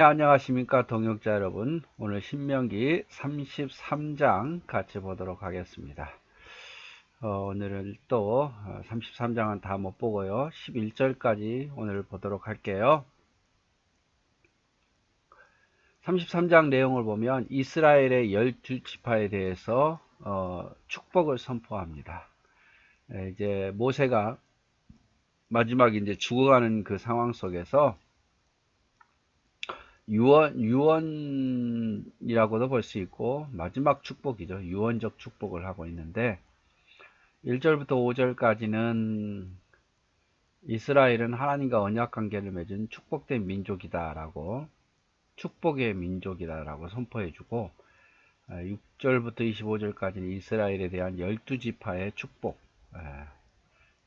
네, 안녕하십니까 동역자 여러분. 오늘 신명기 33장 같이 보도록 하겠습니다. 오늘은 또 33장은 다 못 보고요, 11절까지 오늘 보도록 할게요. 33장 내용을 보면 이스라엘의 12지파에 대해서 축복을 선포합니다. 이제 모세가 마지막에 이제 죽어가는 그 상황 속에서 유언이라고도 볼 수 있고 마지막 축복이죠. 유언적 축복을 하고 있는데 1절부터 5절까지는 이스라엘은 하나님과 언약 관계를 맺은 축복된 민족이다라고, 축복의 민족이다라고 선포해주고, 6절부터 25절까지는 이스라엘에 대한 12지파의 축복,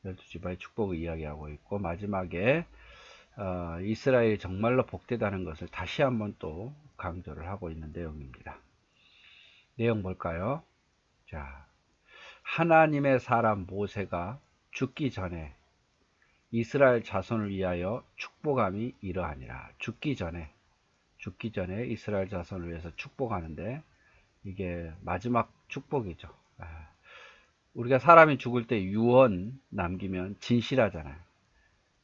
12지파의 축복을 이야기하고 있고, 마지막에 이스라엘이 정말로 복되다는 것을 다시 한번 또 강조를 하고 있는 내용입니다. 내용 볼까요? 자, 하나님의 사람 모세가 죽기 전에 이스라엘 자손을 위하여 축복함이 이러하니라. 죽기 전에 이스라엘 자손을 위해서 축복하는데 이게 마지막 축복이죠. 우리가 사람이 죽을 때 유언 남기면 진실하잖아요.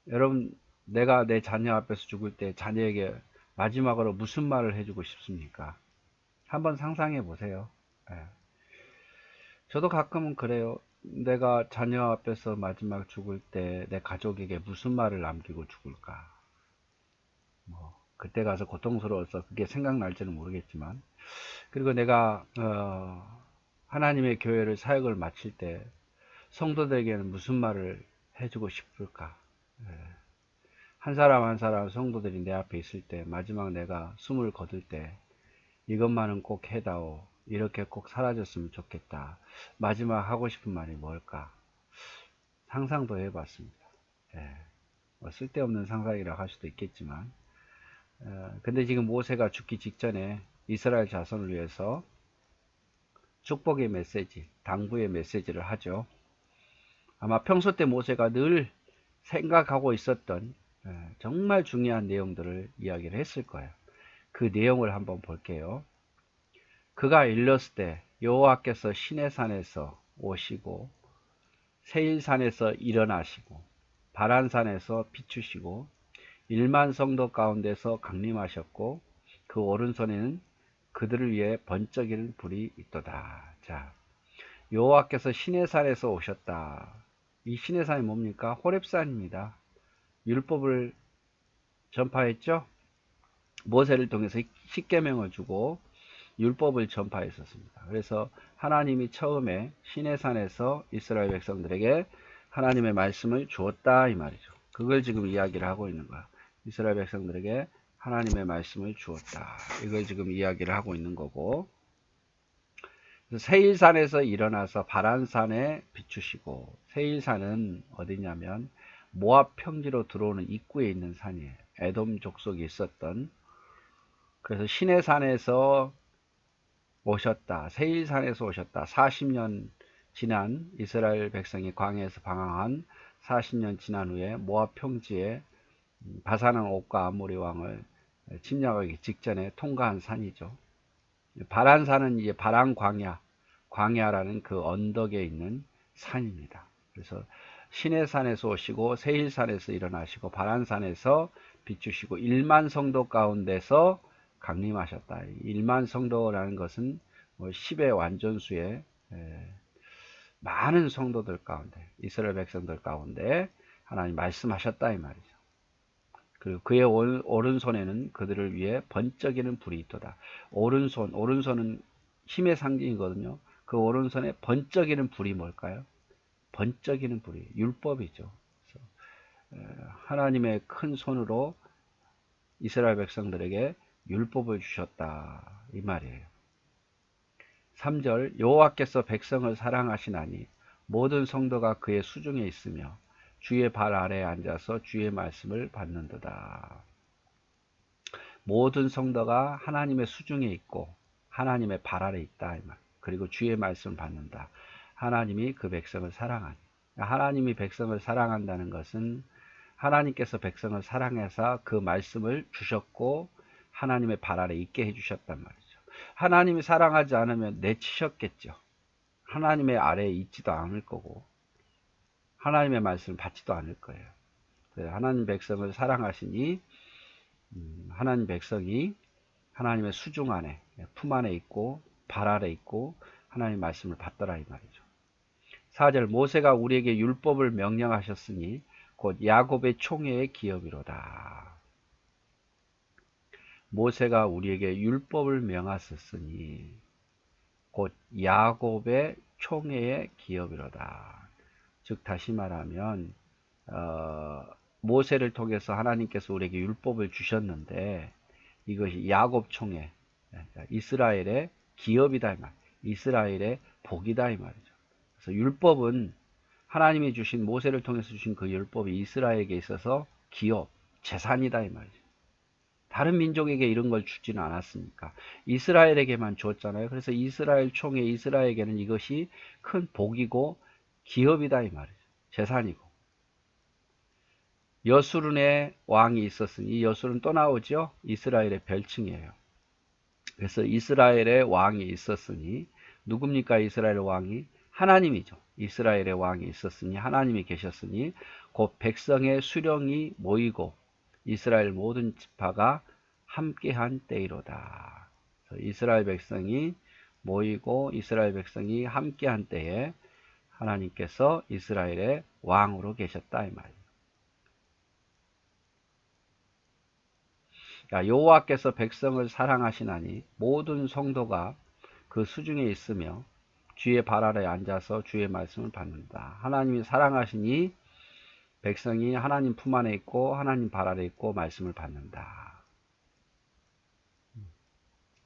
여러분, 내가 내 자녀 앞에서 죽을 때 자녀에게 마지막으로 무슨 말을 해주고 싶습니까? 한번 상상해 보세요. 저도 가끔은 그래요. 내가 자녀 앞에서 마지막 죽을 때 내 가족에게 무슨 말을 남기고 죽을까? 그때 가서 고통스러워서 그게 생각날지는 모르겠지만, 그리고 내가 하나님의 교회를 사역을 마칠 때 성도들에게는 무슨 말을 해주고 싶을까? 한 사람 한 사람 성도들이 내 앞에 있을 때, 마지막 내가 숨을 거둘 때 이것만은 꼭 해다오, 이렇게 꼭 사라졌으면 좋겠다, 마지막 하고 싶은 말이 뭘까? 상상도 해봤습니다. 쓸데없는 상상이라 할 수도 있겠지만, 근데 지금 모세가 죽기 직전에 이스라엘 자손을 위해서 축복의 메시지, 당부의 메시지를 하죠. 아마 평소 때 모세가 늘 생각하고 있었던 정말 중요한 내용들을 이야기를 했을 거예요. 그 내용을 한번 볼게요. 그가 일렀을 때 여호와께서 시내산에서 오시고 세일산에서 일어나시고 바란산에서 비추시고 1만 성도 가운데서 강림하셨고 그 오른손에는 그들을 위해 번쩍이는 불이 있도다. 자, 여호와께서 시내산에서 오셨다. 이 시내산이 뭡니까? 호렙산입니다. 율법을 전파했죠. 모세를 통해서 십계명을 주고 율법을 전파했었습니다. 그래서 하나님이 처음에 시내산에서 이스라엘 백성들에게 하나님의 말씀을 주었다, 이 말이죠. 그걸 지금 이야기를 하고 있는 거야. 이스라엘 백성들에게 하나님의 말씀을 주었다, 이걸 지금 이야기를 하고 있는 거고, 세일산에서 일어나서 바란산에 비추시고, 세일산은 어디냐면 모압 평지로 들어오는 입구에 있는 산이에요. 에돔 족속이 있었던. 그래서 시내산에서 오셨다, 세일산에서 오셨다. 40년 지난 이스라엘 백성이 광야에서 방황한 40년 지난 후에 모압 평지에 바산왕 옥과 아모리 왕을 침략하기 직전에 통과한 산이죠. 바란산은 이제 바란 광야라는 그 언덕에 있는 산입니다. 그래서 시내산에서 오시고 세일산에서 일어나시고 바란산에서 비추시고 1만 성도 가운데서 강림하셨다. 1만 성도라는 것은 10의 완전수의 많은 성도들 가운데, 이스라엘 백성들 가운데 하나님 말씀하셨다, 이 말이죠. 그리고 그의 오른손에는 그들을 위해 번쩍이는 불이 있도다. 오른손은 힘의 상징이거든요. 그 오른손에 번쩍이는 불이 뭘까요? 번쩍이는 불이 율법이죠. 하나님의 큰 손으로 이스라엘 백성들에게 율법을 주셨다, 이 말이에요. 3절, 여호와께서 백성을 사랑하시나니 모든 성도가 그의 수중에 있으며 주의 발 아래에 앉아서 주의 말씀을 받는도다. 모든 성도가 하나님의 수중에 있고 하나님의 발 아래에 있다, 이 말. 그리고 주의 말씀을 받는다. 하나님이 그 백성을 사랑하니. 하나님이 백성을 사랑한다는 것은 하나님께서 백성을 사랑해서 그 말씀을 주셨고 하나님의 발 아래 있게 해주셨단 말이죠. 하나님이 사랑하지 않으면 내치셨겠죠. 하나님의 아래에 있지도 않을 거고 하나님의 말씀을 받지도 않을 거예요. 하나님 백성을 사랑하시니 하나님 백성이 하나님의 수중 안에 품 안에 있고 발 아래 있고 하나님 말씀을 받더라 이 말이죠. 4절 모세가 우리에게 율법을 명령하셨으니 곧 야곱의 총회의 기업이로다. 모세가 우리에게 율법을 명하셨으니 곧 야곱의 총회의 기업이로다. 즉 다시 말하면 모세를 통해서 하나님께서 우리에게 율법을 주셨는데 이것이 야곱 총회, 이스라엘의 기업이다 이 말, 이스라엘의 복이다 이 말이죠. 그래서 율법은 하나님이 주신 모세를 통해서 주신 그 율법이 이스라엘에게 있어서 기업, 재산이다 이 말이죠. 다른 민족에게 이런 걸 주지는 않았으니까 이스라엘에게만 주었잖아요. 그래서 이스라엘 총회 이스라엘에게는 이것이 큰 복이고 기업이다 이 말이죠. 재산이고. 여수른의 왕이 있었으니 여수른 또 나오죠. 이스라엘의 별칭이에요. 그래서 이스라엘의 왕이 있었으니 누굽니까? 이스라엘 왕이 하나님이죠. 이스라엘의 왕이 있었으니 하나님이 계셨으니 곧 백성의 수령이 모이고 이스라엘 모든 지파가 함께한 때이로다. 이스라엘 백성이 모이고 이스라엘 백성이 함께한 때에 하나님께서 이스라엘의 왕으로 계셨다 이 말이에요. 여호와께서 백성을 사랑하시나니 모든 성도가 그 수중에 있으며 주의 발 아래 앉아서 주의 말씀을 받는다. 하나님이 사랑하시니 백성이 하나님 품 안에 있고 하나님 발 아래 있고 말씀을 받는다.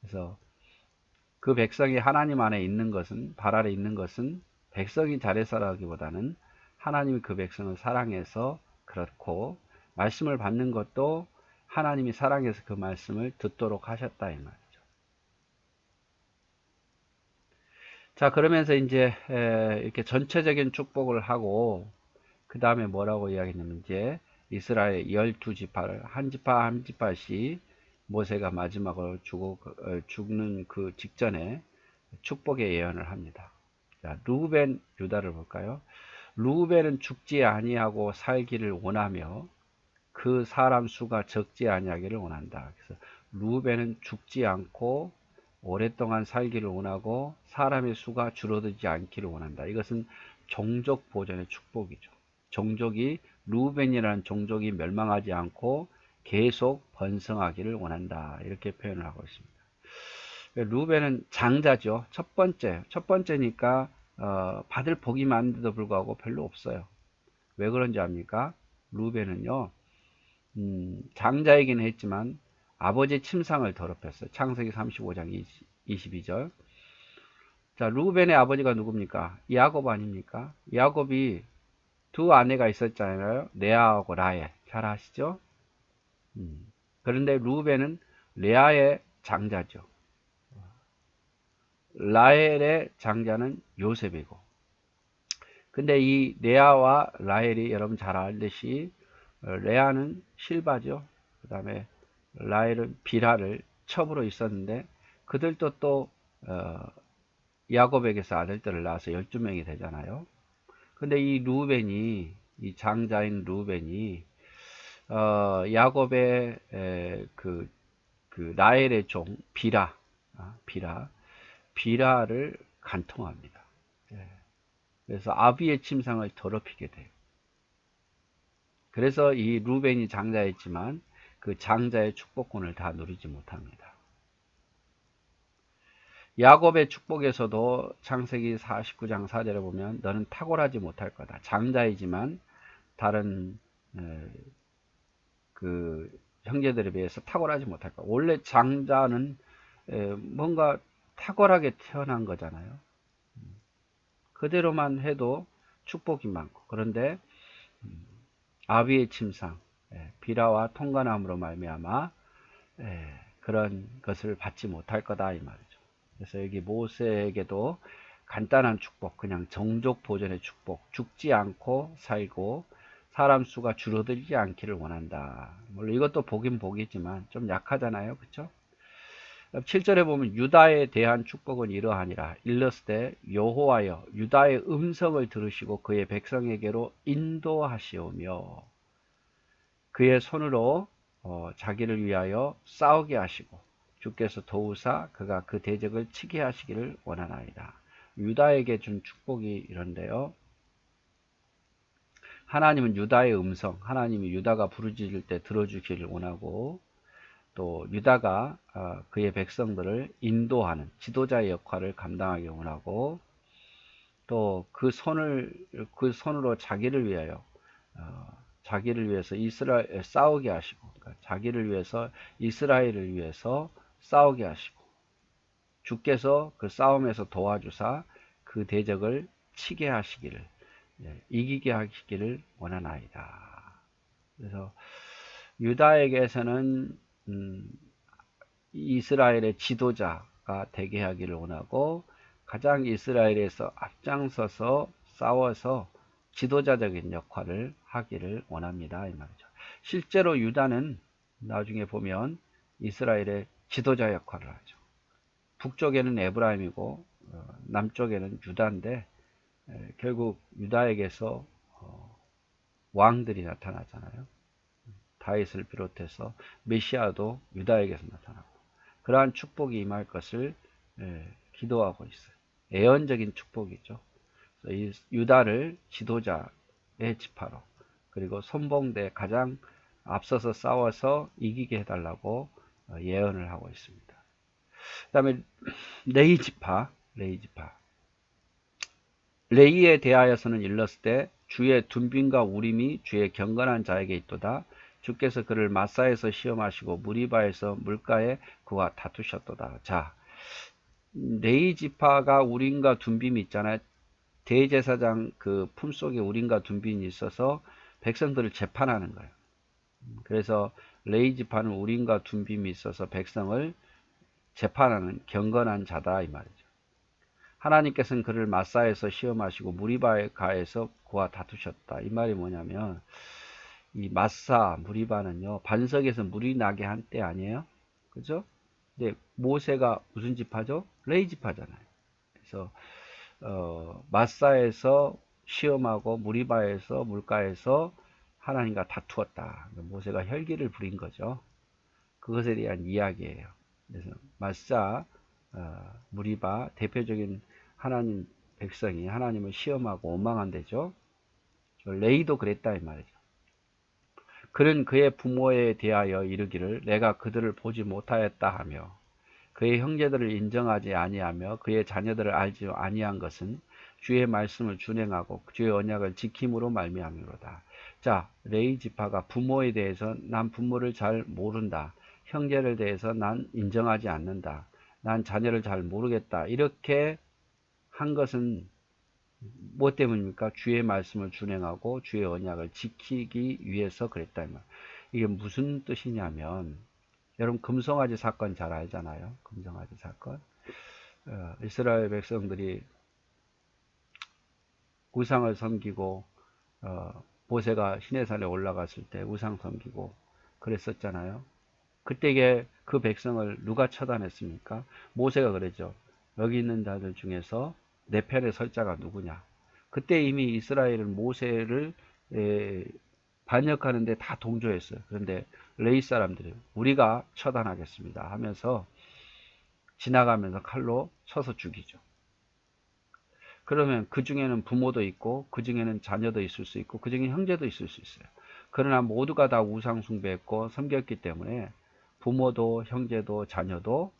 그래서 그 백성이 하나님 안에 있는 것은 발 아래 있는 것은 백성이 잘해서라기보다는 하나님이 그 백성을 사랑해서 그렇고 말씀을 받는 것도 하나님이 사랑해서 그 말씀을 듣도록 하셨다 이 말이죠. 자 그러면서 이제 이렇게 전체적인 축복을 하고 그 다음에 뭐라고 이야기했냐면 이제 이스라엘 12지파를 한 지파 한 지파씩 모세가 마지막으로 죽는 그 직전에 축복의 예언을 합니다. 자, 루벤 유다를 볼까요? 루벤은 죽지 아니하고 살기를 원하며 그 사람 수가 적지 아니하기를 원한다. 그래서 루벤은 죽지 않고 오랫동안 살기를 원하고 사람의 수가 줄어들지 않기를 원한다. 이것은 종족 보존의 축복이죠. 종족이 루벤이라는 종족이 멸망하지 않고 계속 번성하기를 원한다. 이렇게 표현을 하고 있습니다. 루벤은 장자죠. 첫 번째니까 받을 복이 많은데도 불구하고 별로 없어요. 왜 그런지 압니까? 루벤은요. 장자이긴 했지만 아버지의 침상을 더럽혔어요. 창세기 35장 22절. 자, 루벤의 아버지가 누굽니까? 야곱 아닙니까? 야곱이 두 아내가 있었잖아요. 레아하고 라헬. 잘 아시죠? 그런데 루벤은 레아의 장자죠. 라헬의 장자는 요셉이고. 근데 이 레아와 라헬이 여러분 잘 알듯이 레아는 실바죠. 그 다음에 라헬은 비라를 첩으로 있었는데 그들도 또 야곱에게서 아들들을 낳아서 12명이 되잖아요. 근데 이 루벤이 이 장자인 루벤이 야곱의 그 라헬의 종 비라를 간통합니다. 그래서 아비의 침상을 더럽히게 돼요. 그래서 이 루벤이 장자였지만 그 장자의 축복권을 다 누리지 못합니다. 야곱의 축복에서도 창세기 49장 4절에 보면 너는 탁월하지 못할 거다. 장자이지만 다른 그 형제들에 비해서 탁월하지 못할 거다. 원래 장자는 뭔가 탁월하게 태어난 거잖아요. 그대로만 해도 축복이 많고 그런데 아비의 침상 비라와 통관함으로 말미암아 그런 것을 받지 못할 거다 이 말이죠. 그래서 여기 모세에게도 간단한 축복, 그냥 정족 보존의 축복, 죽지 않고 살고 사람 수가 줄어들지 않기를 원한다. 물론 이것도 복인 복이지만 좀 약하잖아요. 그쵸? 7절에 보면 유다에 대한 축복은 이러하니라. 일렀을 여호와여 유다의 음성을 들으시고 그의 백성에게로 인도하시오며 그의 손으로 자기를 위하여 싸우게 하시고 주께서 도우사 그가 그 대적을 치게 하시기를 원하나이다. 유다에게 준 축복이 이런데요. 하나님은 유다의 음성, 하나님이 유다가 부르짖을 때 들어주기를 원하고 또 유다가 그의 백성들을 인도하는 지도자의 역할을 감당하기 원하고 또 그 손으로 자기를 위해서 이스라엘 싸우게 하시고 그러니까 자기를 위해서 이스라엘을 위해서 싸우게 하시고 주께서 그 싸움에서 도와주사 그 대적을 치게 하시기를 이기게 하시기를 원하나이다. 그래서 유다에게서는 이스라엘의 지도자가 되게 하기를 원하고 가장 이스라엘에서 앞장서서 싸워서 지도자적인 역할을 하기를 원합니다. 이 말이죠. 실제로 유다는 나중에 보면 이스라엘의 지도자 역할을 하죠. 북쪽에는 에브라임이고 남쪽에는 유다인데 결국 유다에게서 왕들이 나타나잖아요. 다윗을 비롯해서 메시아도 유다에게서 나타나고 그러한 축복이 임할 것을 기도하고 있어요. 예언적인 축복이죠. 이 유다를 지도자의 지파로 그리고 선봉대 가장 앞서서 싸워서 이기게 해달라고 예언을 하고 있습니다. 그 다음에 레위 지파 레위에 대하여서는 일렀을 때 주의 둔빈과 우림이 주의 경건한 자에게 있도다. 주께서 그를 마사에서 시험하시고 무리바에서 물가에 그와 다투셨도다. 자, 레위 지파가 우림과 둔빔이 있잖아요. 대제사장 그 품속에 우림과 둔빔이 있어서 백성들을 재판하는 거예요. 그래서 레위 지파는 우림과 둔빔이 있어서 백성을 재판하는 경건한 자다 이 말이죠. 하나님께서는 그를 마사에서 시험하시고 무리바에서 그와 다투셨다. 이 말이 뭐냐면 이 마사 무리바는요 반석에서 물이 나게 한 때 아니에요? 그죠? 근데 모세가 무슨 지파죠? 레위 지파잖아요. 그래서 마사에서 시험하고 무리바에서 물가에서 하나님과 다투었다. 모세가 혈기를 부린 거죠. 그것에 대한 이야기예요. 그래서 마사, 무리바 대표적인 하나님 백성이 하나님을 시험하고 원망한 데죠. 레위도 그랬다 이 말이죠. 그는 그의 부모에 대하여 이르기를 내가 그들을 보지 못하였다 하며 그의 형제들을 인정하지 아니하며 그의 자녀들을 알지 아니한 것은 주의 말씀을 준행하고 주의 언약을 지킴으로 말미암으로다. 자, 레위 지파가 부모에 대해서 난 부모를 잘 모른다. 형제를 대해서 난 인정하지 않는다. 난 자녀를 잘 모르겠다. 이렇게 한 것은 뭐 때문입니까? 주의 말씀을 준행하고 주의 언약을 지키기 위해서 그랬다. 이게 무슨 뜻이냐면 여러분 금송아지 사건 잘 알잖아요. 금송아지 사건. 이스라엘 백성들이 우상을 섬기고 모세가 시내산에 올라갔을 때 우상 섬기고 그랬었잖아요. 그때 그 백성을 누가 처단했습니까? 모세가 그랬죠. 여기 있는 자들 중에서 내 편에 설 자가 누구냐. 그때 이미 이스라엘은 모세를 반역하는데 다 동조했어요. 그런데 레위 사람들이 우리가 처단하겠습니다 하면서 지나가면서 칼로 쳐서 죽이죠. 그러면 그 중에는 부모도 있고 그 중에는 자녀도 있을 수 있고 그 중에 형제도 있을 수 있어요. 그러나 모두가 다 우상 숭배했고 섬겼기 때문에 부모도 형제도 자녀도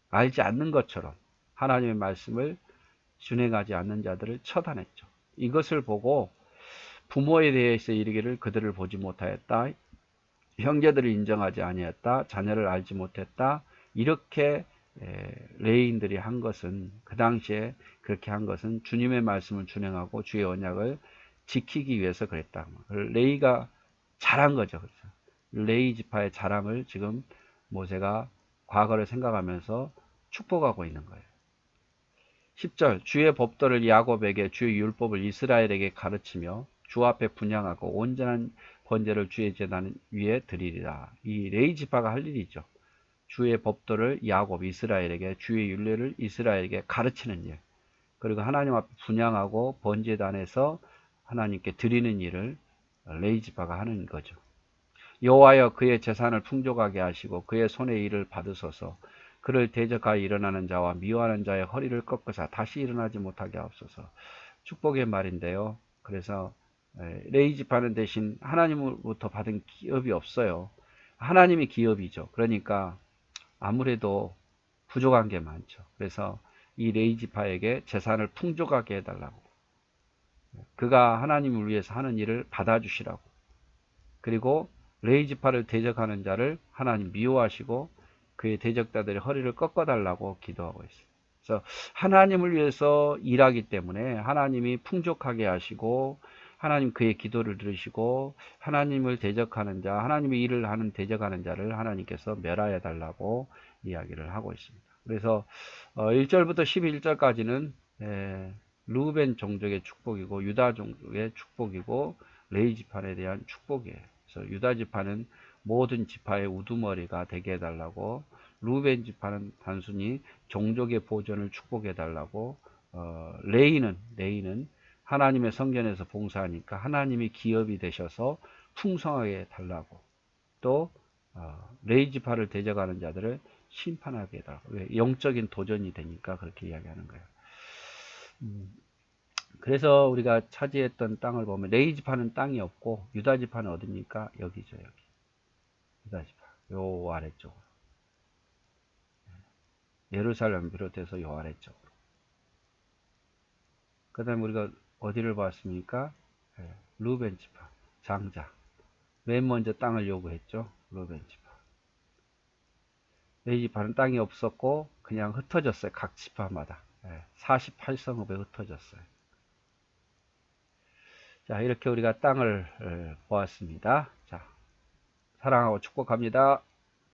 알지 않는 것처럼 하나님의 말씀을 준행하지 않는 자들을 처단했죠. 이것을 보고 부모에 대해서 이르기를 그들을 보지 못하였다. 형제들을 인정하지 아니했다. 자녀를 알지 못했다. 이렇게 레위인들이 한 것은 그 당시에 그렇게 한 것은 주님의 말씀을 준행하고 주의 언약을 지키기 위해서 그랬다. 레위가 잘한 거죠. 그렇죠? 레위 지파의 자랑을 지금 모세가 과거를 생각하면서 축복하고 있는 거예요. 10절 주의 법도를 야곱에게 주의 율법을 이스라엘에게 가르치며 주 앞에 분향하고 온전한 번제를 주의 제단 위에 드리리라. 이 레위 지파가 할 일이죠. 주의 법도를 야곱 이스라엘에게, 주의 율례를 이스라엘에게 가르치는 일, 그리고 하나님 앞에 분향하고 번제단에서 하나님께 드리는 일을 레위 지파가 하는 거죠. 여호와여 그의 재산을 풍족하게 하시고 그의 손의 일을 받으소서. 그를 대적하여 일어나는 자와 미워하는 자의 허리를 꺾으사 다시 일어나지 못하게 하옵소서. 축복의 말인데요. 그래서 레위 지파는 대신 하나님으로부터 받은 기업이 없어요. 하나님이 기업이죠. 그러니까 아무래도 부족한 게 많죠. 그래서 이 레위 지파에게 재산을 풍족하게 해달라고, 그가 하나님을 위해서 하는 일을 받아주시라고, 그리고 레위 지파를 대적하는 자를 하나님 미워하시고 그의 대적자들의 허리를 꺾어달라고 기도하고 있어요. 그래서 하나님을 위해서 일하기 때문에 하나님이 풍족하게 하시고, 하나님 그의 기도를 들으시고, 하나님을 대적하는 자, 하나님의 일을 하는 대적하는 자를 하나님께서 멸하여 달라고 이야기를 하고 있습니다. 그래서 1절부터 11절까지는 루벤 종족의 축복이고 유다 종족의 축복이고 레위 지파에 대한 축복이에요. 그래서 유다 지파는 모든 지파의 우두머리가 되게 해달라고, 루벤 지파는 단순히 종족의 보존을 축복해 달라고, 레위는 하나님의 성전에서 봉사하니까 하나님이 기업이 되셔서 풍성하게 해달라고, 또 레위 지파를 대적하는 자들을 심판하게 해달라고. 왜? 영적인 도전이 되니까 그렇게 이야기하는 거예요. 그래서 우리가 차지했던 땅을 보면 레위 지파는 땅이 없고 유다 지파는 어딥니까? 여기죠, 여기. 유다 지파 요 아래쪽으로, 예루살렘 비롯해서 요 아래쪽으로. 그 다음에 우리가 어디를 봤습니까? 루벤 지파 장자, 맨 먼저 땅을 요구했죠. 루벤 지파. 레위 지파는 땅이 없었고 그냥 흩어졌어요. 각 지파마다 48성읍에 흩어졌어요. 자, 이렇게 우리가 땅을 보았습니다. 자, 사랑하고 축복합니다.